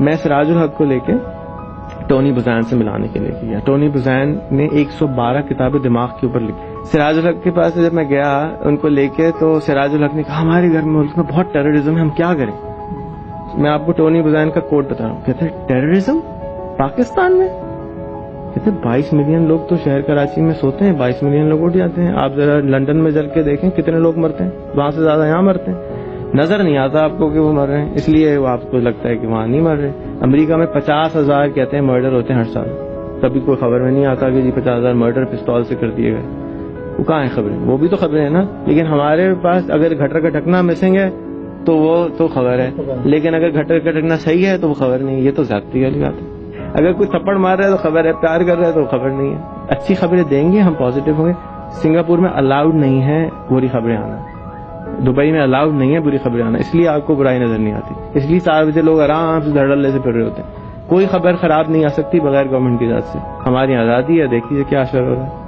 میں سراج الحق کو لے کے ٹونی بزین سے ملانے کے لیے گیا. ٹونی بزین نے 112 کتابیں دماغ کے اوپر لکھی. سراج الحق کے پاس جب میں گیا ان کو لے کے, تو سراج الحق نے کہا ہمارے گھر میں ملک میں بہت ٹیررزم ہے, ہم کیا کریں. میں آپ کو ٹونی بزین کا کوٹ بتا رہا ہوں. کہتے ہیں ٹیررزم پاکستان میں؟ کہتے 22 ملین لوگ تو شہر کراچی میں سوتے ہیں, 22 ملین لوگ اٹھ جاتے ہیں. آپ ذرا لندن میں چل کے دیکھیں کتنے لوگ مرتے ہیں, وہاں سے زیادہ یہاں مرتے ہیں. نظر نہیں آتا آپ کو کہ وہ مر رہے ہیں, اس لیے آپ کو لگتا ہے کہ وہاں نہیں مر رہے. امریکہ میں 50,000 کہتے ہیں مرڈر ہوتے ہیں ہر سال. کبھی کوئی خبر میں نہیں آتا کہ جی 50,000 مرڈر پستول سے کر دیے گئے. وہ کہاں ہیں خبریں؟ وہ بھی تو خبریں ہیں نا. لیکن ہمارے پاس اگر گھٹر کا ڈھکنا مسنگ ہے تو وہ تو خبر ہے, لیکن اگر گھٹر کا ڈھکنا صحیح ہے تو وہ خبر نہیں. یہ تو زیادتی والی بات ہے. اگر کوئی تھپڑ مار رہا ہے تو خبر ہے, پیار کر رہا ہے تو خبر نہیں ہے. اچھی خبریں دیں گے, ہم پازیٹیو ہوں گے. سنگاپور میں الاؤڈ نہیں ہے بری خبریں آنا, دبئی میں الاؤڈ نہیں ہے بری خبریں آنا, اس لیے آپ کو برائی نظر نہیں آتی. اس لیے 4 بجے لوگ آرام سے دھڑلے سے پھر رہے ہوتے ہیں. کوئی خبر خراب نہیں آ سکتی بغیر گورنمنٹ کی ذات سے. ہماری آزادی ہے, دیکھیے کیا اثر ہو رہا ہے.